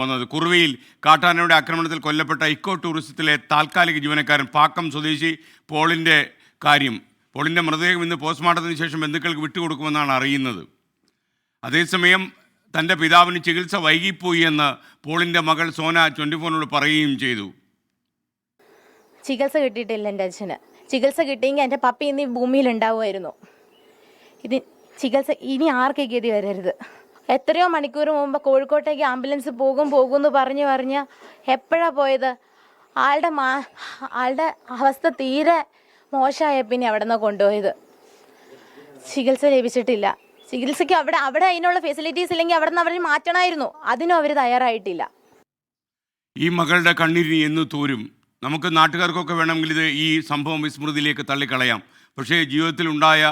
വന്നത് കുറുവയിൽ കാട്ടാനയുടെ ആക്രമണത്തിൽ കൊല്ലപ്പെട്ട ഇക്കോ ടൂറിസത്തിലെ താൽക്കാലിക ജീവനക്കാരൻ പാക്കം സ്വദേശി പോളിൻ്റെ കാര്യം. പോളിൻ്റെ മൃതദേഹം ഇന്ന് പോസ്റ്റ്മോർട്ടത്തിന് ശേഷം ബന്ധുക്കൾക്ക് വിട്ടുകൊടുക്കുമെന്നാണ് അറിയുന്നത്. അതേസമയം തൻ്റെ പിതാവിന് ചികിത്സ വൈകിപ്പോയി എന്ന് പോളിൻ്റെ മകൾ സോന 24 പറയുകയും ചെയ്തു. ചികിത്സ കിട്ടിയിട്ടില്ല. എൻ്റെ അച്ഛന് ചികിത്സ കിട്ടിയെങ്കിൽ എൻ്റെ പപ്പ ഇന്ന് ഭൂമിയിൽ ഉണ്ടാവുമായിരുന്നു. ചികിത്സ ഇനി ആർക്കും ഗതി വരരുത്. എത്രയോ മണിക്കൂർ മുമ്പ് കോഴിക്കോട്ടേക്ക് ആംബുലൻസ് പോകും എന്ന് പറഞ്ഞ് എപ്പോഴാണ് പോയത്? ആളുടെ അവസ്ഥ തീരെ മോശമായ പിന്നെ അവിടെ നിന്ന് കൊണ്ടുപോയത്. ചികിത്സ ലഭിച്ചിട്ടില്ല. ചികിത്സയ്ക്ക് അവിടെ അതിനുള്ള ഫെസിലിറ്റീസ് ഇല്ലെങ്കിൽ അവിടെ നിന്ന് അവർ മാറ്റണമായിരുന്നു. അതിനും അവർ തയ്യാറായിട്ടില്ല. ഈ മകളുടെ കണ്ണീരിന് എന്ന് തോരും. നമുക്ക് നാട്ടുകാർക്കൊക്കെ വേണമെങ്കിൽ ഈ സംഭവം വിസ്മൃതിയിലേക്ക് തള്ളിക്കളയാം. പക്ഷേ ജീവിതത്തിലുണ്ടായ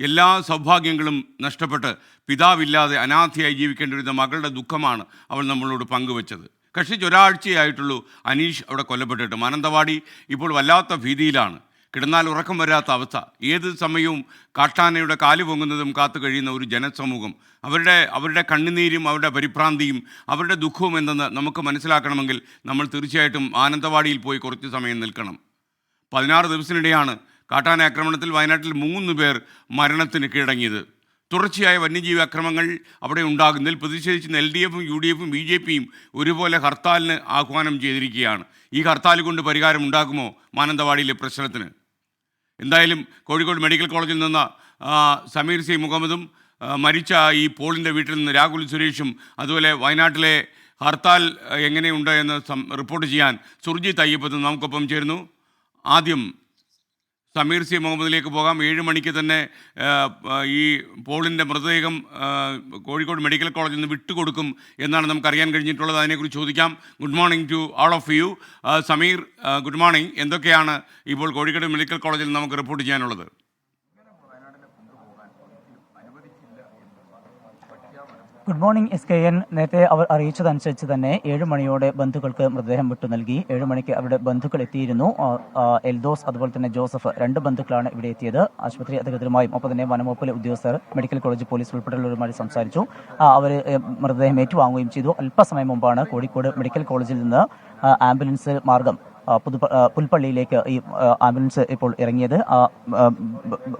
എല്ലാ സൗഭാഗ്യങ്ങളും നഷ്ടപ്പെട്ട് പിതാവില്ലാതെ അനാഥയായി ജീവിക്കേണ്ടിരുന്ന മകളുടെ ദുഃഖമാണ് അവൾ നമ്മളോട് പങ്കുവച്ചത്. കഷ്ടിച്ച് ഒരാഴ്ചയായിട്ടുള്ളൂ അനീഷ് അവിടെ കൊല്ലപ്പെട്ടിട്ട്. മാനന്തവാടി ഇപ്പോൾ വല്ലാത്ത ഭീതിയിലാണ്. കിടന്നാൽ ഉറക്കം വരാത്ത അവസ്ഥ. ഏത് സമയവും കാട്ടാനയുടെ കാല് പൊങ്ങുന്നതും കാത്തു കഴിയുന്ന ഒരു ജനസമൂഹം. അവരുടെ കണ്ണുനീരും അവരുടെ പരിഭ്രാന്തിയും അവരുടെ ദുഃഖവും എന്തെന്ന് നമുക്ക് മനസ്സിലാക്കണമെങ്കിൽ നമ്മൾ തീർച്ചയായിട്ടും മാനന്തവാടിയിൽ പോയി കുറച്ച് സമയം നിൽക്കണം. 16 ദിവസത്തിനിടെയാണ് കാട്ടാന ആക്രമണത്തിൽ വയനാട്ടിൽ 3 പേർ മരണത്തിന് കീഴടങ്ങിയത്. തുടർച്ചയായ വന്യജീവി അക്രമങ്ങൾ അവിടെ ഉണ്ടാകുന്നതിൽ പ്രതിഷേധിച്ച് LDFും UDFും BJPയും ഒരുപോലെ ഹർത്താലിന് ആഹ്വാനം ചെയ്തിരിക്കുകയാണ്. ഈ ഹർത്താൽ കൊണ്ട് പരിഹാരം ഉണ്ടാകുമോ മാനന്തവാടിയിലെ പ്രശ്നത്തിന്? എന്തായാലും കോഴിക്കോട് മെഡിക്കൽ കോളേജിൽ നിന്ന് സമീർ സി മുഹമ്മദും മരിച്ച ഈ പോളിൻ്റെ വീട്ടിൽ നിന്ന് രാഹുൽ സുരേഷും അതുപോലെ വയനാട്ടിലെ ഹർത്താൽ എങ്ങനെയുണ്ട് എന്ന് റിപ്പോർട്ട് ചെയ്യാൻ സുർജിത് അയ്യപ്പത്ത് നമുക്കൊപ്പം ചേരുന്നു. ആദ്യം സമീർ സി മുഹമ്മദിലേക്ക് പോകാം. 7 മണിക്ക് തന്നെ ഈ പോളിൻ്റെ മൃതദേഹം കോഴിക്കോട് മെഡിക്കൽ കോളേജിൽ നിന്ന് വിട്ടുകൊടുക്കും എന്നാണ് നമുക്കറിയാൻ കഴിഞ്ഞിട്ടുള്ളത്. അതിനെക്കുറിച്ച് ചോദിക്കാം. Good morning to all of you. Sameer, good morning. എന്തൊക്കെയാണ് ഇപ്പോൾ കോഴിക്കോട് മെഡിക്കൽ കോളേജിൽ നമുക്ക് റിപ്പോർട്ട് ചെയ്യാനുള്ളത്? Good morning SKN. നേരത്തെ അവർ അറിയിച്ചതനുസരിച്ച് തന്നെ 7 മണിയോടെ ബന്ധുക്കൾക്ക് മൃതദേഹം വിട്ടു നൽകി. 7 മണിക്ക് അവരുടെ ബന്ധുക്കൾ എത്തിയിരുന്നു. എൽദോസ് അതുപോലെ തന്നെ ജോസഫ്, 2 ബന്ധുക്കളാണ് ഇവിടെ എത്തിയത്. ആശുപത്രി അധികൃതരുമായും ഒപ്പം തന്നെ വനംവകുപ്പിലെ ഉദ്യോഗസ്ഥർ, മെഡിക്കൽ കോളേജ് പോലീസ് ഉൾപ്പെടെയുള്ളവരുമായി സംസാരിച്ചു. അവർ മൃതദേഹം ഏറ്റുവാങ്ങുകയും ചെയ്തു. അല്പസമയം മുമ്പാണ് കോഴിക്കോട് മെഡിക്കൽ കോളേജിൽ നിന്ന് ആംബുലൻസ് മാർഗം പുൽപ്പള്ളിയിലേക്ക് ഈ ആംബുലൻസ് ഇപ്പോൾ ഇറങ്ങിയത്.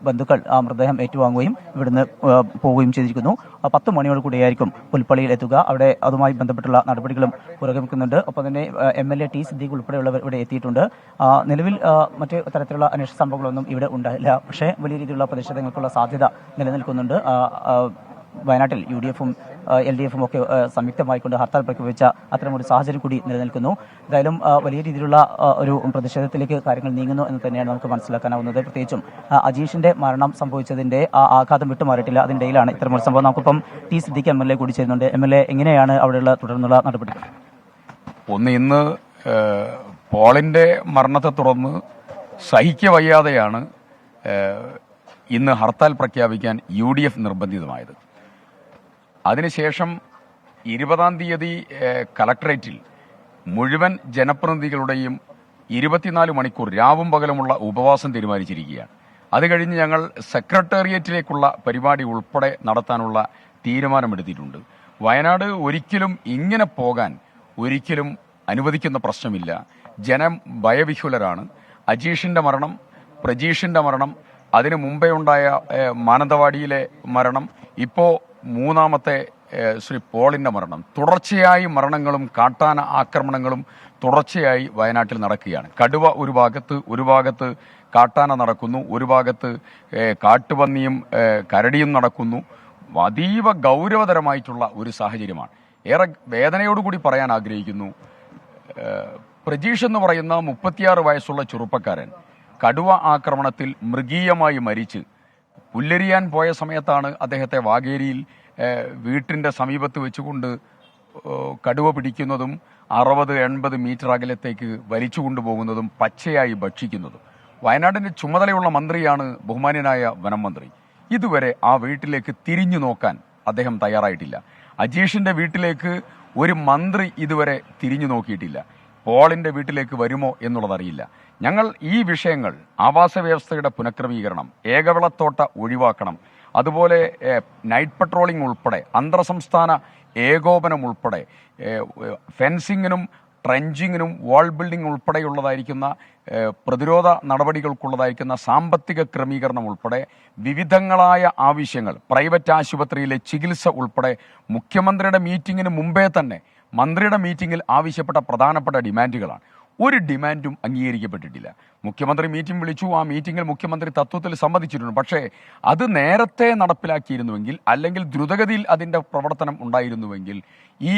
ബന്ധുക്കൾ ആ മൃതദേഹം ഏറ്റുവാങ്ങുകയും ഇവിടുന്ന് പോവുകയും ചെയ്തിരിക്കുന്നു. 10 മണിയോട് കൂടിയായിരിക്കും പുൽപ്പള്ളിയിൽ എത്തുക. അവിടെ അതുമായി ബന്ധപ്പെട്ടുള്ള നടപടികളും പുരോഗമിക്കുന്നുണ്ട്. ഒപ്പം തന്നെ MLA T സിദ്ദീഖ് ഉൾപ്പെടെയുള്ളവർ ഇവിടെ എത്തിയിട്ടുണ്ട്. നിലവിൽ മറ്റ് തരത്തിലുള്ള അന്വേഷണ സംഭവങ്ങളൊന്നും ഇവിടെ ഉണ്ടായില്ല. പക്ഷേ വലിയ രീതിയിലുള്ള പ്രതിഷേധങ്ങൾക്കുള്ള സാധ്യത നിലനിൽക്കുന്നുണ്ട്. വയനാട്ടിൽ UDFും LDFും ഒക്കെ സംയുക്തമായിക്കൊണ്ട് ഹർത്താൽ പ്രഖ്യാപിച്ച അത്തരമൊരു സാഹചര്യം കൂടി നിലനിൽക്കുന്നു. എന്തായാലും വലിയ രീതിയിലുള്ള ഒരു പ്രതിഷേധത്തിലേക്ക് കാര്യങ്ങൾ നീങ്ങുന്നു എന്ന് തന്നെയാണ് നമുക്ക് മനസ്സിലാക്കാനാവുന്നത്. പ്രത്യേകിച്ചും അജീഷിന്റെ മരണം സംഭവിച്ചതിന്റെ ആഘാതം വിട്ടുമാറിയിട്ടില്ല. അതിനിടയിലാണ് ഇത്തരമൊരു സംഭവം. നമുക്കിപ്പം T സിദ്ദീഖ് MLA കൂടി ചേരുന്നുണ്ട്. MLA, എങ്ങനെയാണ് അവിടെയുള്ള തുടർന്നുള്ള നടപടികൾ? ഇന്ന് പോളിന്റെ മരണത്തെ തുടർന്ന് സഹിക്കവയ്യാതെയാണ് ഇന്ന് ഹർത്താൽ പ്രഖ്യാപിക്കാൻ UDF നിർബന്ധിതമായത്. അതിനുശേഷം 20-ാം തീയതി കലക്ടറേറ്റിൽ മുഴുവൻ ജനപ്രതിനിധികളുടെയും 24 മണിക്കൂർ രാവും പകലുമുള്ള ഉപവാസം തീരുമാനിച്ചിരിക്കുകയാണ്. അത് കഴിഞ്ഞ് ഞങ്ങൾ സെക്രട്ടേറിയറ്റിലേക്കുള്ള പരിപാടി ഉൾപ്പെടെ നടത്താനുള്ള തീരുമാനമെടുത്തിട്ടുണ്ട്. വയനാട് ഒരിക്കലും ഇങ്ങനെ പോകാൻ ഒരിക്കലും അനുവദിക്കുന്ന പ്രശ്നമില്ല. ജനം ഭയവിഹ്വലരാണ്. അജീഷിന്റെ മരണം, പ്രജീഷിന്റെ മരണം, അതിനു മുമ്പേ ഉണ്ടായ മാനന്തവാടിയിലെ മരണം, ഇപ്പോൾ 3ാമത്തെ ശ്രീ പോളിന്റെ മരണം, തുടർച്ചയായി മരണങ്ങളും കാട്ടാന ആക്രമണങ്ങളും തുടർച്ചയായി വയനാട്ടിൽ നടക്കുകയാണ്. കടുവ ഒരു ഭാഗത്ത് കാട്ടാന നടക്കുന്നു, ഒരു ഭാഗത്ത് കാട്ടുപന്നിയും കരടിയും നടക്കുന്നു. അതീവ ഗൗരവതരമായിട്ടുള്ള ഒരു സാഹചര്യമാണ്. ഏറെ വേദനയോടുകൂടി പറയാൻ ആഗ്രഹിക്കുന്നു. പ്രജീഷ് എന്ന് പറയുന്ന 36 വയസ്സുള്ള ചെറുപ്പക്കാരൻ കടുവ ആക്രമണത്തിൽ മൃഗീയമായി മരിച്ച് പുല്ലരിയാൻ പോയ സമയത്താണ് അദ്ദേഹത്തെ വാഗേരിയിൽ വീട്ടിന്റെ സമീപത്ത് വെച്ചുകൊണ്ട് കടുവ പിടിക്കുന്നതും 60-80 മീറ്റർ അകലത്തേക്ക് വലിച്ചു കൊണ്ടുപോകുന്നതും പച്ചയായി ഭക്ഷിക്കുന്നതും. വയനാടിന്റെ ചുമതലയുള്ള മന്ത്രിയാണ് ബഹുമാന്യനായ വനം മന്ത്രി. ഇതുവരെ ആ വീട്ടിലേക്ക് തിരിഞ്ഞു നോക്കാൻ അദ്ദേഹം തയ്യാറായിട്ടില്ല. അജീഷിന്റെ വീട്ടിലേക്ക് ഒരു മന്ത്രി ഇതുവരെ തിരിഞ്ഞു നോക്കിയിട്ടില്ല. പോളിന്റെ വീട്ടിലേക്ക് വരുമോ എന്നുള്ളതറിയില്ല. ഞങ്ങൾ ഈ വിഷയങ്ങൾ, ആവാസ വ്യവസ്ഥയുടെ പുനഃക്രമീകരണം, ഏകവിളത്തോട്ട ഒഴിവാക്കണം, അതുപോലെ നൈറ്റ് പട്രോളിംഗ് ഉൾപ്പെടെ അന്തർ സംസ്ഥാന ഏകോപനം ഉൾപ്പെടെ ഫെൻസിങ്ങിനും ട്രെഞ്ചിങ്ങിനും വാൾ ബിൽഡിംഗ് ഉൾപ്പെടെയുള്ളതായിരിക്കുന്ന പ്രതിരോധ നടപടികൾക്കുള്ളതായിരിക്കുന്ന സാമ്പത്തിക ക്രമീകരണം ഉൾപ്പെടെ വിവിധങ്ങളായ ആവശ്യങ്ങൾ, പ്രൈവറ്റ് ആശുപത്രിയിലെ ചികിത്സ ഉൾപ്പെടെ മുഖ്യമന്ത്രിയുടെ മീറ്റിംഗിന് മുമ്പേ തന്നെ മന്ത്രിയുടെ മീറ്റിംഗിൽ ആവശ്യപ്പെട്ട പ്രധാനപ്പെട്ട ഡിമാൻഡുകളാണ്. ഒരു ഡിമാൻഡും അംഗീകരിക്കപ്പെട്ടിട്ടില്ല. മുഖ്യമന്ത്രി മീറ്റിംഗ് വിളിച്ചു, ആ മീറ്റിംഗിൽ മുഖ്യമന്ത്രി തത്വത്തിൽ സമ്മതിച്ചിട്ടുണ്ട്. പക്ഷേ അത് നേരത്തെ നടപ്പിലാക്കിയിരുന്നുവെങ്കിൽ, അല്ലെങ്കിൽ ദ്രുതഗതിയിൽ അതിൻ്റെ പ്രവർത്തനം ഉണ്ടായിരുന്നുവെങ്കിൽ ഈ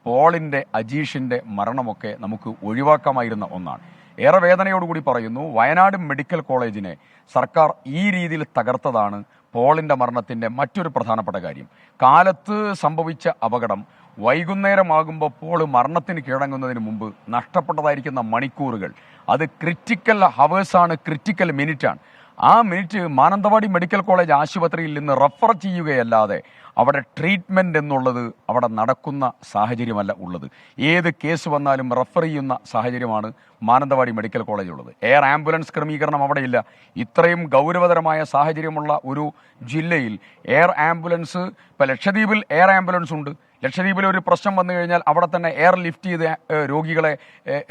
പോളിൻ്റെ അജീഷിൻ്റെ മരണമൊക്കെ നമുക്ക് ഒഴിവാക്കാമായിരുന്ന ഒന്നാണ്. ഏറെ വേദനയോടുകൂടി പറയുന്നു, വയനാട് മെഡിക്കൽ കോളേജിനെ സർക്കാർ ഈ രീതിയിൽ തകർത്തതാണ് പോളിൻ്റെ മരണത്തിൻ്റെ മറ്റൊരു പ്രധാനപ്പെട്ട കാര്യം. കാലത്ത് സംഭവിച്ച അപകടം വൈകുന്നേരമാകുമ്പോൾ പോള് മരണത്തിന് കീഴടങ്ങുന്നതിന് മുമ്പ് നഷ്ടപ്പെട്ടതായിരിക്കുന്ന മണിക്കൂറുകൾ, അത് ക്രിറ്റിക്കൽ ഹവേഴ്സാണ്, ക്രിറ്റിക്കൽ മിനിറ്റാണ്. ആ മിനിറ്റ് മാനന്തവാടി മെഡിക്കൽ കോളേജ് ആശുപത്രിയിൽ നിന്ന് റെഫർ ചെയ്യുകയല്ലാതെ അവിടെ ട്രീറ്റ്മെൻറ്റ് എന്നുള്ളത് അവിടെ നടക്കുന്ന സാഹചര്യമല്ല ഉള്ളത്. ഏത് കേസ് വന്നാലും റെഫർ ചെയ്യുന്ന സാഹചര്യമാണ് മാനന്തവാടി മെഡിക്കൽ കോളേജുള്ളത്. എയർ ആംബുലൻസ് ക്രമീകരണം അവിടെയില്ല. ഇത്രയും ഗൗരവതരമായ സാഹചര്യമുള്ള ഒരു ജില്ലയിൽ എയർ ആംബുലൻസ്, ഇപ്പോൾ ലക്ഷദ്വീപിൽ എയർ ആംബുലൻസ് ഉണ്ട്. ലക്ഷദ്വീപിൽ ഒരു പ്രശ്നം വന്നു കഴിഞ്ഞാൽ അവിടെ തന്നെ എയർ ലിഫ്റ്റ് ചെയ്ത് രോഗികളെ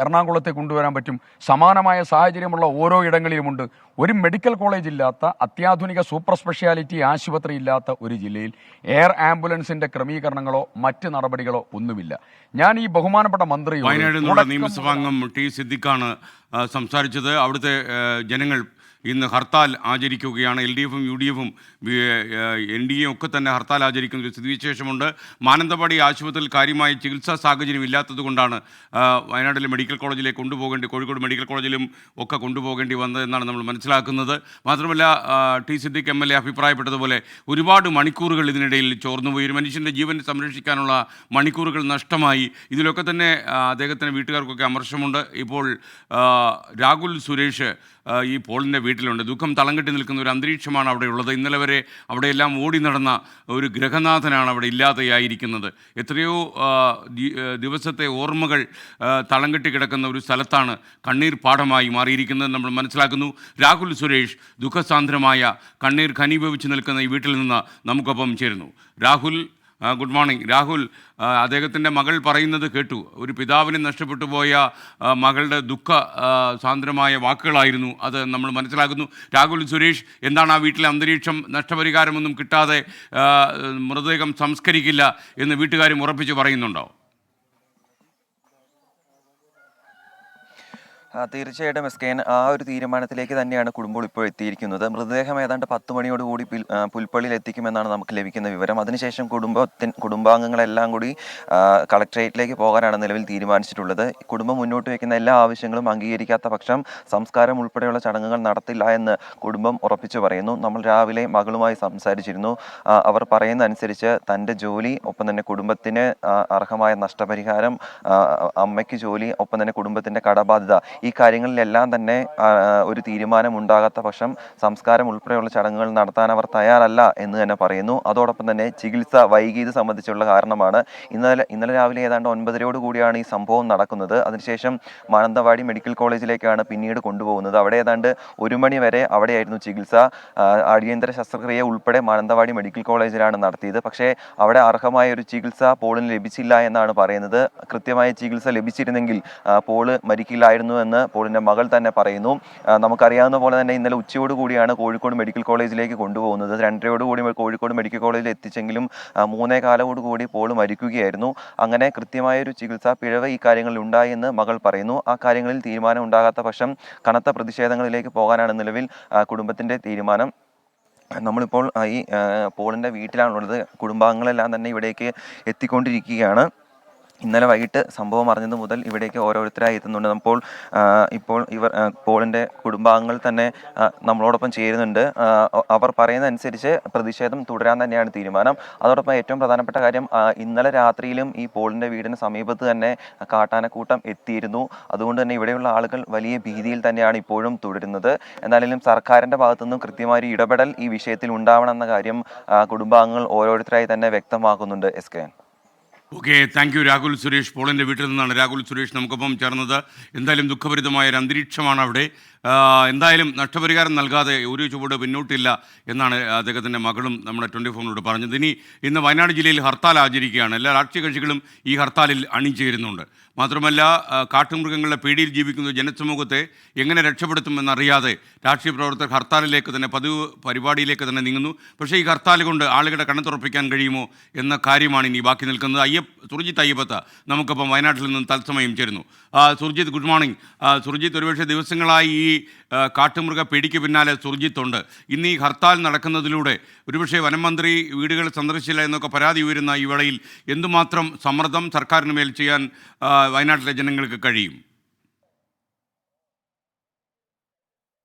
എറണാകുളത്തേക്ക് കൊണ്ടുവരാൻ പറ്റും. സമാനമായ സാഹചര്യമുള്ള ഓരോ ഇടങ്ങളിലുമുണ്ട്. ഒരു മെഡിക്കൽ കോളേജ് ഇല്ലാത്ത, അത്യാധുനിക സൂപ്പർ സ്പെഷ്യാലിറ്റി ആശുപത്രി ഇല്ലാത്ത ഒരു ജില്ലയിൽ എയർ ആംബുലൻസിന്റെ ക്രമീകരണങ്ങളോ മറ്റ് നടപടികളോ ഒന്നുമില്ല. ഞാൻ ഈ ബഹുമാനപ്പെട്ട മന്ത്രി വയനാട് നിന്നുള്ള നിയമസഭാംഗം ടി സിദ്ദിഖാണ് സംസാരിച്ചത്. അവിടുത്തെ ജനങ്ങൾ ഇന്ന് ഹർത്താൽ ആചരിക്കുകയാണ്. LDF-ഉം UDF-ഉം NDA ഒക്കെ തന്നെ ഹർത്താൽ ആചരിക്കുന്ന ഒരു സ്ഥിതിവിശേഷമുണ്ട്. മാനന്തവാടി ആശുപത്രിയിൽ കാര്യമായ ചികിത്സാ സാഹചര്യം ഇല്ലാത്തതുകൊണ്ടാണ് വയനാട്ടിലെ മെഡിക്കൽ കോളേജിലേക്ക് കോഴിക്കോട് മെഡിക്കൽ കോളേജിലും ഒക്കെ കൊണ്ടുപോകേണ്ടി വന്നതെന്നാണ് നമ്മൾ മനസ്സിലാക്കുന്നത്. മാത്രമല്ല ടി സിദ്ദിഖ് MLA അഭിപ്രായപ്പെട്ടതുപോലെ ഒരുപാട് മണിക്കൂറുകൾ ഇതിനിടയിൽ ചോർന്നുപോയി. ഒരു മനുഷ്യൻ്റെ ജീവൻ സംരക്ഷിക്കാനുള്ള മണിക്കൂറുകൾ നഷ്ടമായി. ഇതിലൊക്കെ തന്നെ അദ്ദേഹത്തിൻ്റെ വീട്ടുകാർക്കൊക്കെ അമർഷമുണ്ട്. ഇപ്പോൾ രാഹുൽ സുരേഷ് ഈ പോളിൻ്റെ വീട്ടിലുണ്ട്. ദുഃഖം തളം കെട്ടി നിൽക്കുന്ന ഒരു അന്തരീക്ഷമാണ് അവിടെ ഉള്ളത്. ഇന്നലെ വരെ അവിടെയെല്ലാം ഓടി നടന്ന ഒരു ഗ്രഹനാഥനാണ് അവിടെ ഇല്ലാതെയായിരിക്കുന്നത്. എത്രയോ ദിവസത്തെ ഓർമ്മകൾ തളം കെട്ടി കിടക്കുന്ന ഒരു സ്ഥലത്താണ് കണ്ണീർ പാഠമായി മാറിയിരിക്കുന്നത് നമ്മൾ മനസ്സിലാക്കുന്നു. രാഹുൽ സുരേഷ് ദുഃഖസാന്ദ്രമായ കണ്ണീർ ഘനീഭവിച്ച് നിൽക്കുന്ന ഈ വീട്ടിൽ നിന്ന് നമുക്കൊപ്പം ചേരുന്നു. Rahul, good morning. രാഹുൽ, അദ്ദേഹത്തിൻ്റെ മകൾ പറയുന്നത് കേട്ടു. ഒരു പിതാവിനെ നഷ്ടപ്പെട്ടു പോയ മകളുടെ ദുഃഖ സാന്ദ്രമായ വാക്കുകളായിരുന്നു അത് നമ്മൾ മനസ്സിലാക്കുന്നു. രാഹുൽ സുരേഷ്, എന്താണ് ആ വീട്ടിലെ അന്തരീക്ഷം? നഷ്ടപരിഹാരമൊന്നും കിട്ടാതെ മൃതദേഹം സംസ്കരിക്കില്ല എന്ന് വീട്ടുകാരും ഉറപ്പിച്ച് പറയുന്നുണ്ടോ? തീർച്ചയായിട്ടും SKN ആ ഒരു തീരുമാനത്തിലേക്ക് തന്നെയാണ് കുടുംബം ഇപ്പോൾ എത്തിയിരിക്കുന്നത്. മൃതദേഹം ഏതാണ്ട് 10 മണിയോടുകൂടി പുൽപ്പള്ളിയിൽ എത്തിക്കുമെന്നാണ് നമുക്ക് ലഭിക്കുന്ന വിവരം. അതിനുശേഷം കുടുംബാംഗങ്ങളെല്ലാം കൂടി കളക്ട്രേറ്റിലേക്ക് പോകാനാണ് നിലവിൽ തീരുമാനിച്ചിട്ടുള്ളത്. കുടുംബം മുന്നോട്ട് വയ്ക്കുന്ന എല്ലാ ആവശ്യങ്ങളും അംഗീകരിക്കാത്ത പക്ഷം സംസ്കാരം ഉൾപ്പെടെയുള്ള ചടങ്ങുകൾ നടത്തില്ല എന്ന് കുടുംബം ഉറപ്പിച്ചു പറയുന്നു. നമ്മൾ രാവിലെ മകളുമായി സംസാരിച്ചിരുന്നു. അവർ പറയുന്ന അനുസരിച്ച് തൻ്റെ ജോലി, ഒപ്പം തന്നെ കുടുംബത്തിന് അർഹമായ നഷ്ടപരിഹാരം, അമ്മയ്ക്ക് ജോലി, ഒപ്പം തന്നെ കുടുംബത്തിൻ്റെ കടബാധ്യത, ഈ കാര്യങ്ങളിലെല്ലാം തന്നെ ഒരു തീരുമാനം ഉണ്ടാകാത്ത പക്ഷം സംസ്കാരം ഉൾപ്പെടെയുള്ള ചടങ്ങുകൾ നടത്താൻ അവർ തയ്യാറല്ല എന്ന് തന്നെ പറയുന്നു. അതോടൊപ്പം തന്നെ ചികിത്സ വൈകിയത് സംബന്ധിച്ചുള്ള കാരണമാണ്. ഇന്നലെ രാവിലെ ഏതാണ്ട് 9:30 കൂടിയാണ് ഈ സംഭവം നടക്കുന്നത്. അതിനുശേഷം മാനന്തവാടി മെഡിക്കൽ കോളേജിലേക്കാണ് പിന്നീട് കൊണ്ടുപോകുന്നത്. അവിടെ ഏതാണ്ട് 1 മണി വരെ അവിടെയായിരുന്നു ചികിത്സ. അടിയന്തര ശസ്ത്രക്രിയ ഉൾപ്പെടെ മാനന്തവാടി മെഡിക്കൽ കോളേജിലാണ് നടത്തിയത്. പക്ഷേ അവിടെ അർഹമായ ഒരു ചികിത്സ പോളിന് ലഭിച്ചില്ല എന്നാണ് പറയുന്നത്. കൃത്യമായ ചികിത്സ ലഭിച്ചിരുന്നെങ്കിൽ പോള് മരിക്കില്ലായിരുന്നു എന്ന് പോളിൻ്റെ മകൾ തന്നെ പറയുന്നു. നമുക്കറിയാവുന്ന പോലെ തന്നെ ഇന്നലെ ഉച്ചയോടുകൂടിയാണ് കോഴിക്കോട് മെഡിക്കൽ കോളേജിലേക്ക് കൊണ്ടുപോകുന്നത്. 2:30 കോഴിക്കോട് മെഡിക്കൽ കോളേജിൽ എത്തിച്ചെങ്കിലും 3:15 പോള് മരിക്കുകയായിരുന്നു. അങ്ങനെ കൃത്യമായൊരു ചികിത്സാ പിഴവ് ഈ കാര്യങ്ങളിൽ ഉണ്ടായി എന്ന് മകൾ പറയുന്നു. ആ കാര്യങ്ങളിൽ തീരുമാനം ഉണ്ടാകാത്ത പക്ഷം കനത്ത പ്രതിഷേധങ്ങളിലേക്ക് പോകാനാണ് നിലവിൽ കുടുംബത്തിൻ്റെ തീരുമാനം. നമ്മളിപ്പോൾ ഈ പോളിൻ്റെ വീട്ടിലാണുള്ളത്. കുടുംബാംഗങ്ങളെല്ലാം തന്നെ ഇവിടേക്ക് എത്തിക്കൊണ്ടിരിക്കുകയാണ്. ഇന്നലെ വൈകിട്ട് സംഭവം അറിഞ്ഞത് മുതൽ ഇവിടേക്ക് ഓരോരുത്തരായി എത്തുന്നുണ്ട്. ഇപ്പോൾ പോളിൻ്റെ കുടുംബാംഗങ്ങൾ തന്നെ നമ്മളോടൊപ്പം ചേരുന്നുണ്ട്. അവർ പറയുന്ന അനുസരിച്ച് പ്രതിഷേധം തുടരാൻ തന്നെയാണ് തീരുമാനം. അതോടൊപ്പം ഏറ്റവും പ്രധാനപ്പെട്ട കാര്യം, ഇന്നലെ രാത്രിയിലും ഈ പോളിൻ്റെ വീടിന് സമീപത്ത് തന്നെ കാട്ടാനക്കൂട്ടം എത്തിയിരുന്നു. അതുകൊണ്ട് തന്നെ ഇവിടെയുള്ള ആളുകൾ വലിയ ഭീതിയിൽ തന്നെയാണ് ഇപ്പോഴും തുടരുന്നത്. എന്നാലും സർക്കാരിൻ്റെ ഭാഗത്തുനിന്നും കൃത്യമായ ഇടപെടൽ ഈ വിഷയത്തിൽ ഉണ്ടാവണമെന്ന കാര്യം കുടുംബാംഗങ്ങൾ ഓരോരുത്തരായി തന്നെ വ്യക്തമാക്കുന്നുണ്ട്. SKN. Okay, thank you Rahul Suresh. പോളിൻ്റെ വീട്ടിൽ നിന്നാണ് രാഹുൽ സുരേഷ് നമുക്കൊപ്പം ചേർന്നത്. എന്തായാലും ദുഃഖഭരിതമായ ഒരു അന്തരീക്ഷമാണ് അവിടെ. എന്തായാലും നഷ്ടപരിഹാരം നൽകാതെ ഒരു ചുവട് പിന്നോട്ടില്ല എന്നാണ് അദ്ദേഹത്തിൻ്റെ മകളും നമ്മുടെ 24 പറഞ്ഞത്. ഇന്ന് വയനാട് ജില്ലയിൽ ഹർത്താൽ ആചരിക്കുകയാണ്. എല്ലാ രാഷ്ട്രീയ കക്ഷികളും ഈ ഹർത്താലിൽ അണിചേരുന്നുണ്ട്. മാത്രമല്ല, കാട്ടുമൃഗങ്ങളുടെ പേടിയിൽ ജീവിക്കുന്ന ജനസമൂഹത്തെ എങ്ങനെ രക്ഷപ്പെടുത്തുമെന്നറിയാതെ രാഷ്ട്രീയ പ്രവർത്തകർ ഹർത്താലിലേക്ക് തന്നെ, പതിവ് പരിപാടിയിലേക്ക് തന്നെ നീങ്ങുന്നു. പക്ഷേ ഈ ഹർത്താൽ കൊണ്ട് ആളുകളുടെ കണ്ണുതുറപ്പിക്കാൻ കഴിയുമോ എന്ന കാര്യമാണ് ഇനി ബാക്കി നിൽക്കുന്നത്. സുർജിത്ത് അയ്യപ്പത്ത നമുക്കൊപ്പം വയനാട്ടിൽ നിന്ന് തത്സമയം ചേരുന്നു. Surjit, good morning. സുർജിത്ത്, ഒരുപക്ഷെ ദിവസങ്ങളായി ഈ കാട്ടുമൃഗ പേടിക്ക് പിന്നാലെ സുർജിത്തുണ്ട്. ഇന്ന് ഈ ഹർത്താൽ നടക്കുന്നതിലൂടെ ഒരുപക്ഷെ വനമന്ത്രി വീടുകൾ സന്ദർശിച്ചില്ല എന്നൊക്കെ പരാതി ഉയരുന്ന ഈ വേളയിൽ എന്തുമാത്രം സമ്മർദ്ദം സർക്കാരിന് മേൽ ചെയ്യാൻ വയനാട്ടിലെ ജനങ്ങൾക്ക് കഴിയും?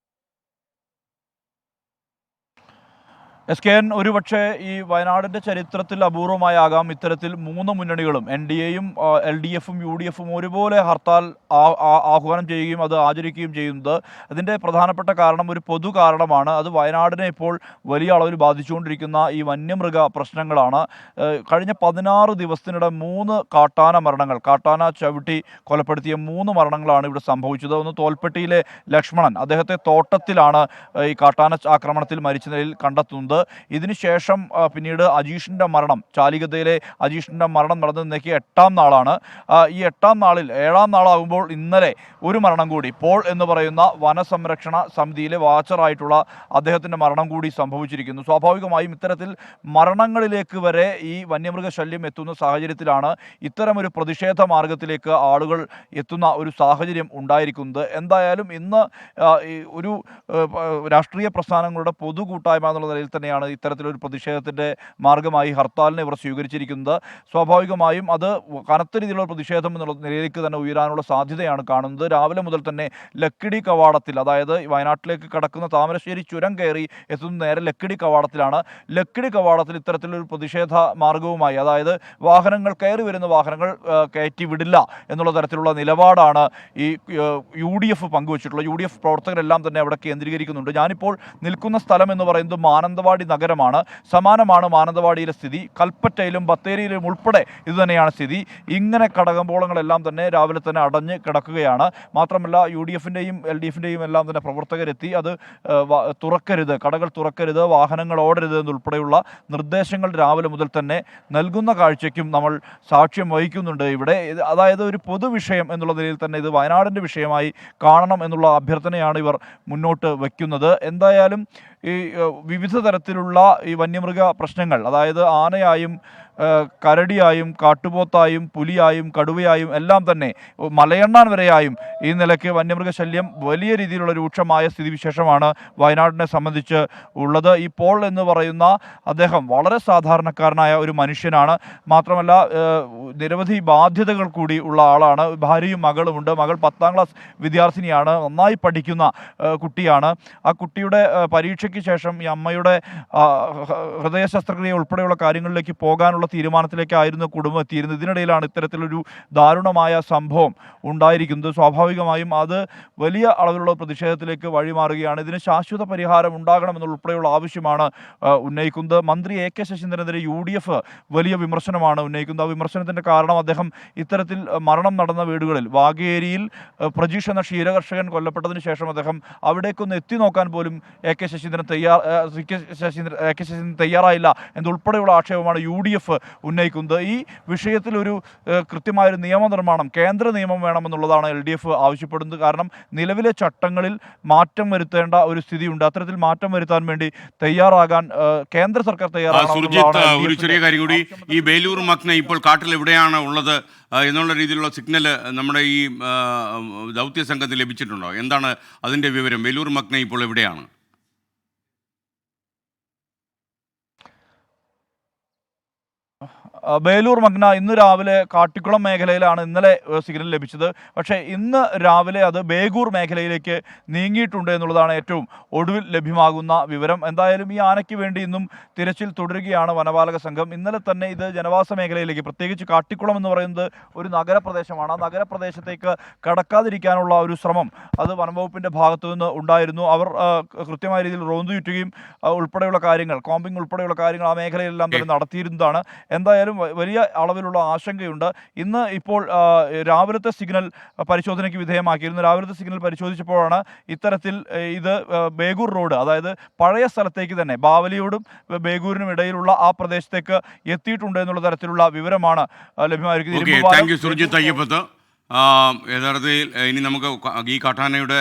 SKN ഒരുപക്ഷെ ഈ വയനാടിൻ്റെ ചരിത്രത്തിൽ അപൂർവമായാകാം ഇത്തരത്തിൽ 3 മുന്നണികളും NDAയും LDFും UDFും ഒരുപോലെ ഹർത്താൽ ആഹ്വാനം ചെയ്യുകയും അത് ആചരിക്കുകയും ചെയ്യുന്നത്. അതിൻ്റെ പ്രധാനപ്പെട്ട കാരണം ഒരു പൊതു കാരണമാണ്. അത് വയനാടിനെ ഇപ്പോൾ വലിയ അളവിൽ ബാധിച്ചുകൊണ്ടിരിക്കുന്ന ഈ വന്യമൃഗ പ്രശ്നങ്ങളാണ്. കഴിഞ്ഞ 16 ദിവസത്തിനിടെ 3 കാട്ടാന മരണങ്ങൾ, കാട്ടാന ചവിട്ടി കൊലപ്പെടുത്തിയ 3 മരണങ്ങളാണ് ഇവിടെ സംഭവിച്ചത്. ഒന്ന് തോൽപ്പെട്ടിയിലെ ലക്ഷ്മണൻ, അദ്ദേഹത്തെ തോട്ടത്തിലാണ് ഈ കാട്ടാന ആക്രമണത്തിൽ മരിച്ച നിലയിൽ കണ്ടെത്തുന്നത്. ഇതിനുശേഷം പിന്നീട് അജീഷിൻ്റെ മരണം, ചാലികതയിലെ അജീഷിൻ്റെ മരണം നടന്നതിലേക്ക് 8ാം നാളാണ്. ഈ 8ാം നാളിൽ 7ാം നാളാകുമ്പോൾ ഇന്നലെ ഒരു മരണം കൂടി, പോൾ എന്ന് പറയുന്ന വനസംരക്ഷണ സമിതിയിലെ വാച്ചറായിട്ടുള്ള അദ്ദേഹത്തിൻ്റെ മരണം കൂടി സംഭവിച്ചിരിക്കുന്നു. സ്വാഭാവികമായും ഇത്തരത്തിൽ മരണങ്ങളിലേക്ക് വരെ ഈ വന്യമൃഗ ശല്യം എത്തുന്ന സാഹചര്യത്തിലാണ് ഇത്തരമൊരു പ്രതിഷേധ മാർഗത്തിലേക്ക് ആളുകൾ എത്തുന്ന ഒരു സാഹചര്യം ഉണ്ടായിരിക്കുന്നത്. എന്തായാലും ഇന്ന് ഒരു രാഷ്ട്രീയ പ്രസ്ഥാനങ്ങളുടെ പൊതുകൂട്ടായ്മ എന്നുള്ള നിലയിൽ തന്നെയാണ് ഇത്തരത്തിലൊരു പ്രതിഷേധത്തിൻ്റെ മാർഗമായി ഹർത്താലിനെ ഇവർ സ്വീകരിച്ചിരിക്കുന്നത്. സ്വാഭാവികമായും അത് കനത്ത രീതിയിലുള്ള പ്രതിഷേധം എന്നുള്ള നിലയിലേക്ക് തന്നെ ഉയരാനുള്ള സാധ്യതയാണ് കാണുന്നത്. രാവിലെ മുതൽ തന്നെ ലക്കിടി കവാടത്തിൽ, അതായത് വയനാട്ടിലേക്ക് കടക്കുന്ന താമരശ്ശേരി ചുരം കയറി എത്തുന്ന നേരെ ലക്കിടി കവാടത്തിലാണ്. ലക്കിടി കവാടത്തിൽ ഇത്തരത്തിലൊരു പ്രതിഷേധ മാർഗവുമായി, അതായത് വാഹനങ്ങൾ കയറി വരുന്ന വാഹനങ്ങൾ കയറ്റി വിടില്ല എന്നുള്ള തരത്തിലുള്ള നിലപാടാണ് ഈ UDF പങ്കുവച്ചിട്ടുള്ളത്. UDF പ്രവർത്തകരെല്ലാം തന്നെ അവിടെ കേന്ദ്രീകരിക്കുന്നുണ്ട്. ഞാനിപ്പോൾ നിൽക്കുന്ന സ്ഥലം എന്ന് പറയുന്നത് മാനന്തവാടി നഗരമാണ്. സമാനമാണ് മാനന്തവാടിയിലെ സ്ഥിതി. കൽപ്പറ്റയിലും ബത്തേരിയിലും ഉൾപ്പെടെ ഇതുതന്നെയാണ് സ്ഥിതി. ഇങ്ങനെ കടകമ്പോളങ്ങളെല്ലാം തന്നെ രാവിലെ തന്നെ അടഞ്ഞ് കിടക്കുകയാണ്. മാത്രമല്ല UDFിൻ്റെയും LDFിൻ്റെയും എല്ലാം തന്നെ പ്രവർത്തകരെത്തി അത് തുറക്കരുത്, കടകൾ തുറക്കരുത്, വാഹനങ്ങൾ ഓടരുത് എന്നുൾപ്പെടെയുള്ള നിർദ്ദേശങ്ങൾ രാവിലെ മുതൽ തന്നെ നൽകുന്ന കാഴ്ചയ്ക്കും നമ്മൾ സാക്ഷ്യം വഹിക്കുന്നുണ്ട് ഇവിടെ. അതായത് ഒരു പൊതുവിഷയം എന്നുള്ള നിലയിൽ തന്നെ ഇത് വയനാടിൻ്റെ വിഷയമായി കാണണം എന്നുള്ള അഭ്യർത്ഥനയാണ് ഇവർ മുന്നോട്ട് വയ്ക്കുന്നത്. എന്തായാലും ഈ വിവിധ തരത്തിലുള്ള ഈ വന്യമൃഗ പ്രശ്നങ്ങൾ, അതായത് ആനയായും കരടിയായും കാട്ടുപോത്തായും പുലിയായും കടുവയായും എല്ലാം തന്നെ മലയണ്ണാൻ വരെയായും ഈ നിലയ്ക്ക് വന്യമൃഗശല്യം വലിയ രീതിയിലുള്ള രൂക്ഷമായ സ്ഥിതിവിശേഷമാണ് വയനാടിനെ സംബന്ധിച്ച് ഉള്ളത്. ഈ പോൾ എന്ന് പറയുന്ന അദ്ദേഹം വളരെ സാധാരണക്കാരനായ ഒരു മനുഷ്യനാണ്. മാത്രമല്ല നിരവധി ബാധ്യതകൾ കൂടി ഉള്ള ആളാണ്. ഭാര്യയും മകളുമുണ്ട്. മകൾ 10ാം ക്ലാസ് വിദ്യാർത്ഥിനിയാണ്, നന്നായി പഠിക്കുന്ന കുട്ടിയാണ്. ആ കുട്ടിയുടെ പരീക്ഷയ്ക്ക് ശേഷം ഈ അമ്മയുടെ ഹൃദയ ശസ്ത്രക്രിയ ഉൾപ്പെടെയുള്ള കാര്യങ്ങളിലേക്ക് പോകാനുള്ള തീരുമാനത്തിലേക്കായിരുന്നു കുടുംബം എത്തിയിരുന്നത്. ഇതിനിടയിലാണ് ഇത്തരത്തിലൊരു ദാരുണമായ സംഭവം ഉണ്ടായിരിക്കുന്നത്. സ്വാഭാവികമായും അത് വലിയ അളവിലുള്ള പ്രതിഷേധത്തിലേക്ക് വഴിമാറുകയാണ്. ഇതിന് ശാശ്വത പരിഹാരം ഉണ്ടാകണമെന്നുൾപ്പെടെയുള്ള ആവശ്യമാണ് ഉന്നയിക്കുന്നത്. മന്ത്രി AK ശശീന്ദ്രനെതിരെ UDF വലിയ വിമർശനമാണ് ഉന്നയിക്കുന്നത്. ആ വിമർശനത്തിൻ്റെ കാരണം അദ്ദേഹം ഇത്തരത്തിൽ മരണം നടന്ന വീടുകളിൽ, വാഗേരിയിൽ പ്രജീഷ് എന്ന ക്ഷീരകർഷകൻ കൊല്ലപ്പെട്ടതിന് ശേഷം അദ്ദേഹം അവിടേക്കൊന്ന് എത്തി നോക്കാൻ പോലും AK ശശീന്ദ്രൻ തയ്യാറായില്ല എന്നുൾപ്പെടെയുള്ള ആക്ഷേപമാണ് UDF ഉന്നയിക്കുന്നത്. ഈ വിഷയത്തിൽ ഒരു കൃത്യമായൊരു നിയമനിർമ്മാണം, കേന്ദ്ര നിയമം വേണമെന്നുള്ളതാണ് LDF ആവശ്യപ്പെടുന്നത്. കാരണം നിലവിലെ ചട്ടങ്ങളിൽ മാറ്റം വരുത്തേണ്ട ഒരു സ്ഥിതിയുണ്ട്. അത്തരത്തിൽ മാറ്റം വരുത്താൻ വേണ്ടി തയ്യാറാകാൻ കേന്ദ്ര സർക്കാർ തയ്യാറാണ്. ഒരു ചെറിയ കാര്യം കൂടി, ഈ ബേലൂർ മക്ന ഇപ്പോൾ കാട്ടിൽ എവിടെയാണ് ഉള്ളത് എന്നുള്ള രീതിയിലുള്ള സിഗ്നൽ നമ്മുടെ ഈ ദൗത്യ സംഘത്തിന് ലഭിച്ചിട്ടുണ്ടോ? എന്താണ് അതിൻ്റെ വിവരം? ബേലൂർ മക്ന ഇപ്പോൾ എവിടെയാണ്? ബേലൂർ മഗ്ന ഇന്ന് രാവിലെ കാട്ടിക്കുളം മേഖലയിലാണ് ഇന്നലെ സിഗ്നൽ ലഭിച്ചത്. പക്ഷേ ഇന്ന് രാവിലെ അത് ബേഗൂർ മേഖലയിലേക്ക് നീങ്ങിയിട്ടുണ്ട് എന്നുള്ളതാണ് ഏറ്റവും ഒടുവിൽ ലഭ്യമാകുന്ന വിവരം. എന്തായാലും ഈ ആനയ്ക്ക് വേണ്ടി ഇന്നും തിരച്ചിൽ തുടരുകയാണ് വനപാലക സംഘം. ഇന്നലെ തന്നെ ഇത് ജനവാസ മേഖലയിലേക്ക്, പ്രത്യേകിച്ച് കാട്ടിക്കുളം എന്ന് പറയുന്നത് ഒരു നഗരപ്രദേശമാണ്. ആ നഗരപ്രദേശത്തേക്ക് കടക്കാതിരിക്കാനുള്ള ഒരു ശ്രമം അത് വനംവകുപ്പിൻ്റെ ഭാഗത്തു നിന്ന് ഉണ്ടായിരുന്നു. അവർ കൃത്യമായ രീതിയിൽ റോന്തു ചുറ്റുകയും ഉൾപ്പെടെയുള്ള കാര്യങ്ങൾ, കോമ്പിംഗ് ഉൾപ്പെടെയുള്ള കാര്യങ്ങൾ ആ മേഖലയിലെല്ലാം തന്നെ നടത്തിയിരുന്നതാണ്. എന്തായാലും എന്തായാലും വലിയ അളവിലുള്ള ആശങ്കയുണ്ട്. ഇന്ന് ഇപ്പോൾ രാവിലത്തെ സിഗ്നൽ പരിശോധനയ്ക്ക് വിധേയമാക്കിയിരുന്നു. രാവിലത്തെ സിഗ്നൽ പരിശോധിച്ചപ്പോഴാണ് ഇത്തരത്തിൽ ഇത് ബേഗൂർ റോഡ്, അതായത് പഴയ സ്ഥലത്തേക്ക് തന്നെ ബാവലിയോടും ബേഗൂരിനും ഇടയിലുള്ള ആ പ്രദേശത്തേക്ക് എത്തിയിട്ടുണ്ട് എന്നുള്ള തരത്തിലുള്ള വിവരമാണ് ലഭ്യമായിരിക്കുന്നത്. Thank you Surjith Ayyappath. യഥാർത്ഥത്തിൽ ഇനി നമുക്ക് ഈ കാട്ടാനയുടെ